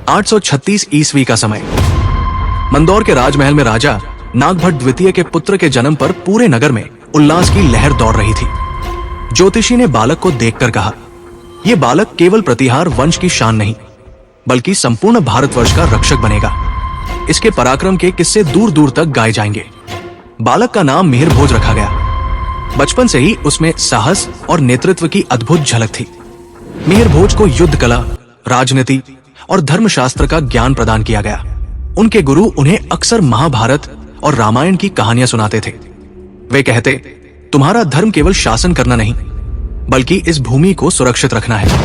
836 ईस्वी का समय। मंदौर के राजमहल में राजा नागभट्ट द्वितीय के पुत्र के जन्म पर पूरे नगर में उल्लास की लहर दौड़ रही थी। ज्योतिषी ने बालक को देखकर कहा, यह बालक केवल प्रतिहार वंश की शान नहीं, बल्कि संपूर्ण भारतवर्ष का रक्षक बनेगा। इसके पराक्रम के किस्से दूर दूर तक गाए जाएंगे। बालक का नाम मिहिर भोज रखा गया। बचपन से ही उसमें साहस और नेतृत्व की अद्भुत झलक थी। मिहिर भोज को युद्ध कला, राजनीति और धर्मशास्त्र का ज्ञान प्रदान किया गया। उनके गुरु उन्हें अक्सर महाभारत और रामायण की कहानियां सुनाते थे। वे कहते, तुम्हारा धर्म केवल शासन करना नहीं, बल्कि इस भूमि को सुरक्षित रखना है।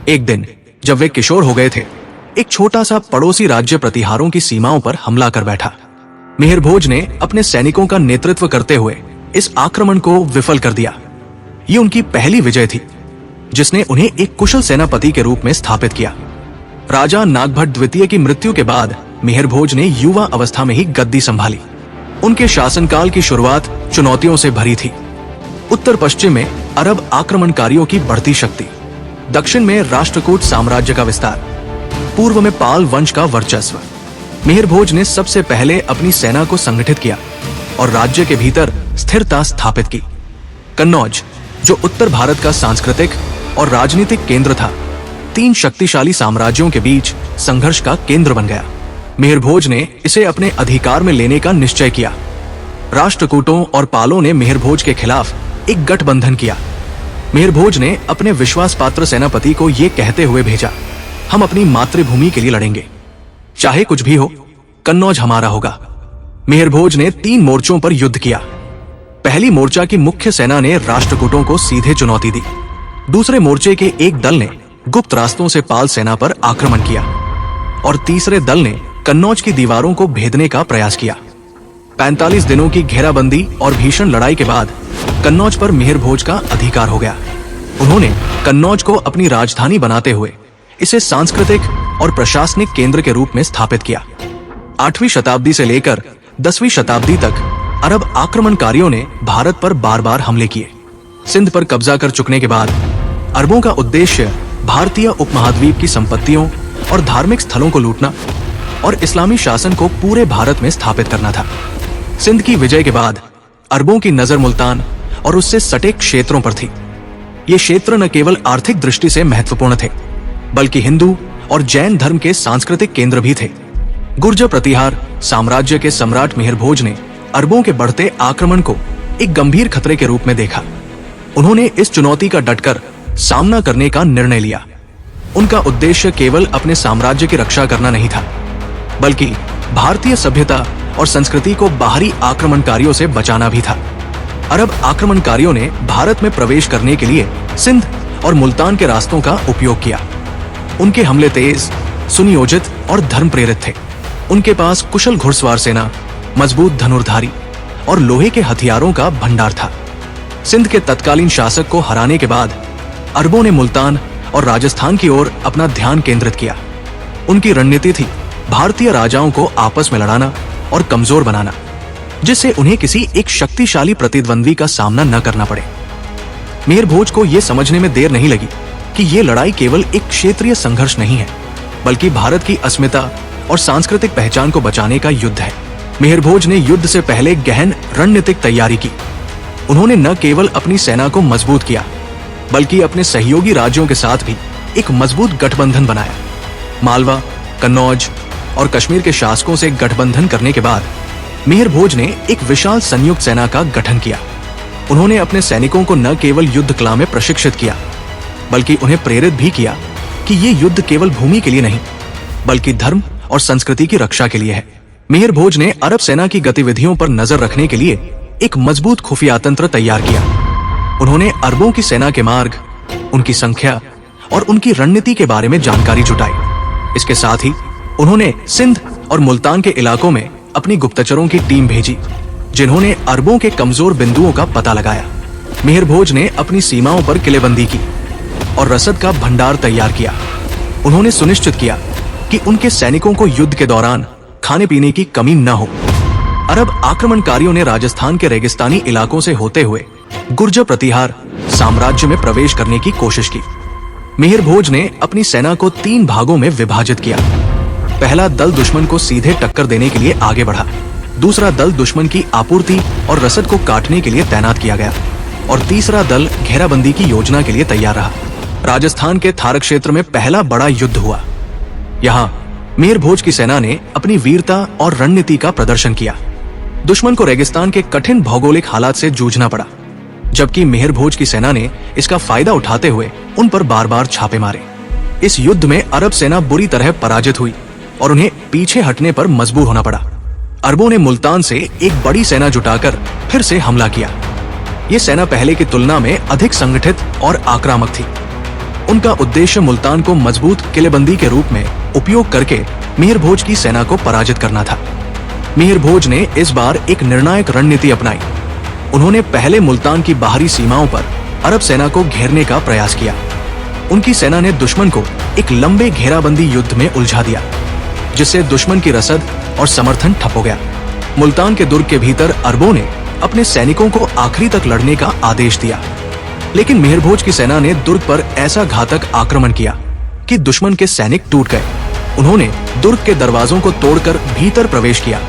एक दिन जब वे किशोर हो गए थे, एक छोटा सा पड़ोसी राज्य प्रतिहारों की सीमाओं पर हमला कर बैठा। मिहिर भोज ने अपने सैनिकों का नेतृत्व करते हुए इस आक्रमण को विफल कर दिया। ये उनकी पहली विजय थी, जिसने उन्हें एक कुशल सेनापति के रूप में स्थापित किया। राजा नागभट्ट द्वितीय की मृत्यु के बाद मिहिर भोज ने युवा अवस्था में ही गद्दी संभाली। उनके शासनकाल की शुरुआत चुनौतियों से भरी थी। उत्तर पश्चिम में अरब आक्रमणकारियों की बढ़ती शक्ति, दक्षिण में राष्ट्रकूट साम्राज्य का विस्तार, पूर्व में पाल वंश का वर्चस्व। मिहिर भोज ने सबसे पहले अपनी सेना को संगठित किया और राज्य के भीतर स्थिरता स्थापित की। कन्नौज, जो उत्तर भारत का सांस्कृतिक और राजनीतिक केंद्र था, 3 शक्तिशाली साम्राज्यों के बीच संघर्ष का केंद्र बन गया। मिहिर भोज ने इसे अपने अधिकार में लेने का निश्चय किया। राष्ट्रकूटों और पालों ने मिहिर भोज के खिलाफ एक गठबंधन किया। मिहिर भोज ने अपने विश्वास पात्र सेनापति को यह कहते हुए भेजा, हम अपनी मातृभूमि के लिए लड़ेंगे, चाहे कुछ भी हो, कन्नौज हमारा होगा। मिहिर भोज ने 3 मोर्चों पर युद्ध किया। पहली मोर्चा की मुख्य सेना ने राष्ट्रकूटों को सीधे चुनौती दी। दूसरे मोर्चे के एक दल ने गुप्त रास्तों से पाल सेना पर आक्रमण किया और तीसरे दल ने कन्नौज की दीवारों को भेदने का प्रयास किया। 45 दिनों की घेराबंदी और भीषण लड़ाई के बाद कन्नौज पर मिहिर भोज का अधिकार हो गया। उन्होंने कन्नौज को अपनी राजधानी बनाते हुए इसे सांस्कृतिक और प्रशासनिक केंद्र के रूप में स्थापित किया। 8वीं शताब्दी से लेकर 10वीं शताब्दी तक अरब आक्रमणकारियों ने भारत पर बार बार हमले किए। सिंध पर कब्जा कर चुकने के बाद अरबों का उद्देश्य भारतीय उपमहाद्वीप की संपत्तियों और धार्मिक स्थलों को लूटना और इस्लामी शासन को पूरे भारत में स्थापित करना था। सिंध की विजय के बाद अरबों की नजर मुल्तान और उससे सटे क्षेत्रों पर थी। ये क्षेत्र न केवल आर्थिक दृष्टि से महत्वपूर्ण थे, बल्कि हिंदू और जैन धर्म के सांस्कृतिक केंद्र भी थे। गुर्जर प्रतिहार साम्राज्य के सम्राट मिहिर भोज ने अरबों के बढ़ते आक्रमण को एक गंभीर खतरे के रूप में देखा। उन्होंने इस चुनौती का डटकर सामना करने का निर्णय लिया। उनका उद्देश्य केवल अपने साम्राज्य की रक्षा करना नहीं था, बल्कि भारतीय सभ्यता और संस्कृति को बाहरी आक्रमणकारियों से बचाना भी था। अरब आक्रमणकारियों ने भारत में प्रवेश करने के लिए सिंध और मुल्तान के रास्तों का उपयोग किया। उनके हमले तेज, सुनियोजित और धर्म प्रेरित थे। उनके पास कुशल घुड़सवार सेना, मजबूत धनुर्धारी और लोहे के हथियारों का भंडार था। सिंध के तत्कालीन शासक को हराने के बाद अरबों ने मुल्तान और राजस्थान की ओर अपना ध्यान केंद्रित किया। उनकी रणनीति थी भारतीय राजाओं को आपस में लड़ाना और कमजोर बनाना, जिससे उन्हें किसी एक शक्तिशाली प्रतिद्वंद्वी का सामना न करना पड़े। मिहिर भोज को यह समझने में देर नहीं लगी कि ये लड़ाई केवल एक क्षेत्रीय संघर्ष नहीं है, बल्कि भारत की अस्मिता और सांस्कृतिक पहचान को बचाने का युद्ध है। मिहिर भोज ने युद्ध से पहले गहन रणनीतिक तैयारी की। उन्होंने न केवल अपनी सेना को मजबूत किया, बल्कि अपने सहयोगी राज्यों के साथ भी एक मजबूत गठबंधन बनाया। मालवा, कन्नौज और कश्मीर के शासकों से गठबंधन करने के बाद मिहिर भोज ने एक विशाल संयुक्त सेना का गठन किया। उन्होंने अपने सैनिकों को न केवल युद्ध कला में प्रशिक्षित किया, बल्कि उन्हें प्रेरित भी किया कि ये युद्ध केवल भूमि के लिए नहीं, बल्कि धर्म और संस्कृति की रक्षा के लिए है। मिहिर भोज ने अरब सेना की गतिविधियों पर नजर रखने के लिए एक मजबूत खुफिया तंत्र तैयार किया। उन्होंने अरबों की सेना के मार्ग, उनकी संख्या और उनकी रणनीति के बारे में जानकारी जुटाई। इसके साथ ही उन्होंने सिंध और मुल्तान के इलाकों में अपनी गुप्तचरों की टीम भेजी, जिन्होंने अरबों के कमजोर बिंदुओं का पता लगाया। मिहिर भोज ने अपनी सीमाओं पर किलेबंदी की और रसद का भंडार तैयार किया। उन्होंने सुनिश्चित किया कि उनके सैनिकों को युद्ध के दौरान खाने पीने की कमी न हो। अरब आक्रमणकारियों ने राजस्थान के रेगिस्तानी इलाकों से होते हुए गुर्जर प्रतिहार साम्राज्य में प्रवेश करने की कोशिश की। मिहिर भोज ने अपनी सेना को 3 भागों में विभाजित किया। पहला दल दुश्मन को सीधे टक्कर देने के लिए आगे बढ़ा, दूसरा दल दुश्मन की आपूर्ति और रसद को काटने के लिए तैनात किया गया और तीसरा दल घेराबंदी की योजना के लिए तैयार रहा। राजस्थान के थार क्षेत्र में पहला बड़ा युद्ध हुआ। यहाँ मिहिर भोज की सेना ने अपनी वीरता और रणनीति का प्रदर्शन किया। दुश्मन को रेगिस्तान के कठिन भौगोलिक हालात से जूझना पड़ा, जबकि मिहिर भोज की सेना ने इसका फायदा उठाते हुए उन पर बार बार छापे मारे। इस युद्ध में अरब सेना बुरी तरह पराजित हुई और उन्हें पीछे हटने पर मजबूर होना पड़ा। अरबों ने मुल्तान से एक बड़ी सेना जुटाकर फिर से हमला किया। ये सेना पहले की तुलना में अधिक संगठित और आक्रामक थी। उनका उद्देश्य मुल्तान को मजबूत किलेबंदी के रूप में उपयोग करके मिहिर भोज की सेना को पराजित करना था। मिहिर भोज ने इस बार एक निर्णायक रणनीति अपनाई। उन्होंने पहले मुल्तान की बाहरी सीमाओं पर अरब सेना को घेरने का प्रयास किया। उनकी सेना ने दुश्मन को एक लंबे घेराबंदी युद्ध में उलझा दिया, जिससे दुश्मन की रसद और समर्थन ठप हो गया। मुल्तान के दुर्ग के भीतर अरबों ने अपने सैनिकों को आखिरी तक लड़ने का आदेश दिया, लेकिन मिहिर भोज की सेना ने दुर्ग पर ऐसा घातक आक्रमण किया कि दुश्मन के सैनिक टूट गए। उन्होंने दुर्ग के दरवाजों को तोड़कर भीतर प्रवेश किया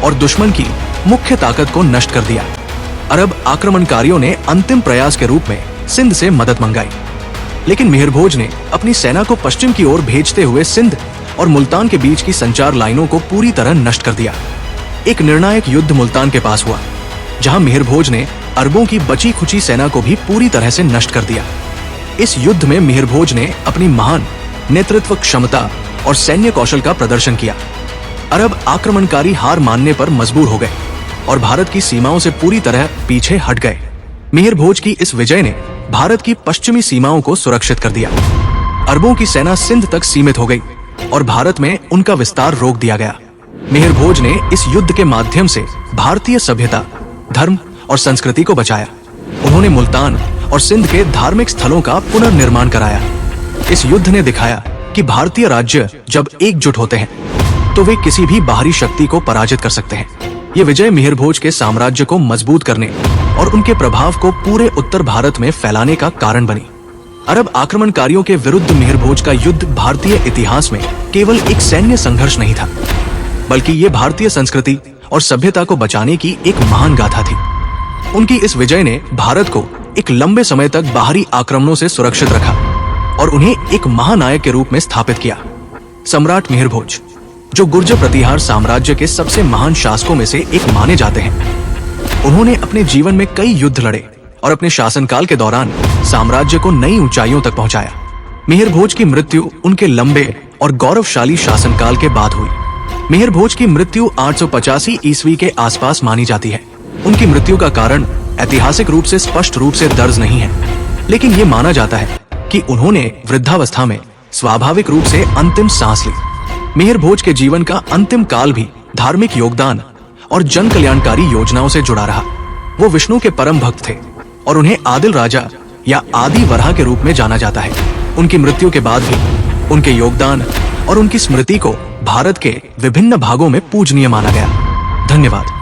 और दुश्मन की मुख्य ताकत को नष्ट कर दिया। अरब आक्रमणकारियों ने अंतिम प्रयास के रूप में सिंध से मदद मंगाई, लेकिन मिहिर भोज ने अपनी सेना को पश्चिम की ओर भेजते हुए सिंध और मुल्तान के बीच की संचार लाइनों को पूरी तरह नष्ट कर दिया। एक निर्णायक युद्ध मुल्तान के पास हुआ, जहां मिहिर भोज ने अरबों की बची खुची सेना को भी पूरी तरह से नष्ट कर दिया। इस युद्ध में मिहिर भोज ने अपनी महान नेतृत्व क्षमता और सैन्य कौशल का प्रदर्शन किया। अरब आक्रमणकारी हार मानने पर मजबूर हो गए और भारत की सीमाओं से पूरी तरह पीछे हट गए। मिहिर भोज की इस विजय ने भारत की पश्चिमी सीमाओं को सुरक्षित कर दिया। अरबों की सेना सिंध तक सीमित हो गई और भारत में उनका विस्तार रोक दिया गया। मिहिर भोज ने इस युद्ध के माध्यम से भारतीय सभ्यता, धर्म और संस्कृति को बचाया। उन्होंने मुल्तान और सिंध के धार्मिक स्थलों का पुनर्निर्माण कराया। इस युद्ध ने दिखाया कि भारतीय राज्य जब एकजुट होते हैं तो वे किसी भी बाहरी शक्ति को पराजित कर सकते हैं। ये विजय मिहिर भोज के साम्राज्य को मजबूत करने और उनके प्रभाव को पूरे उत्तर भारत में फैलाने का कारण बनी। अरब आक्रमणकारियों के विरुद्ध मिहिर भोज का युद्ध भारतीय इतिहास में केवल एक सैन्य संघर्ष नहीं था, बल्कि ये भारतीय संस्कृति और सभ्यता को बचाने की एक महान गाथा थी। उनकी इस विजय ने भारत को एक लंबे समय तक बाहरी आक्रमणों से सुरक्षित रखा और उन्हें एक महानायक के रूप में स्थापित किया। सम्राट मिहिर भोज, जो गुर्जर प्रतिहार साम्राज्य के सबसे महान शासकों में से एक माने जाते हैं, उन्होंने अपने जीवन में कई युद्ध लड़े और अपने शासनकाल के दौरान साम्राज्य को नई ऊंचाइयों तक पहुंचाया। मिहिर भोज की मृत्यु उनके लंबे और गौरवशाली शासनकाल के बाद हुई। मिहिर भोज की मृत्यु 885 ईस्वी के आसपास मानी जाती है। उनकी मृत्यु का कारण ऐतिहासिक रूप से स्पष्ट रूप से दर्ज नहीं है, लेकिन ये माना जाता है कि उन्होंने वृद्धावस्था में स्वाभाविक रूप से अंतिम सांस ली। मिहिर भोज के जीवन का अंतिम काल भी धार्मिक योगदान और जन कल्याणकारी योजनाओं से जुड़ा रहा। वो विष्णु के परम भक्त थे और उन्हें आदिल राजा या आदि वराह के रूप में जाना जाता है। उनकी मृत्यु के बाद भी उनके योगदान और उनकी स्मृति को भारत के विभिन्न भागों में पूजनीय माना गया। धन्यवाद।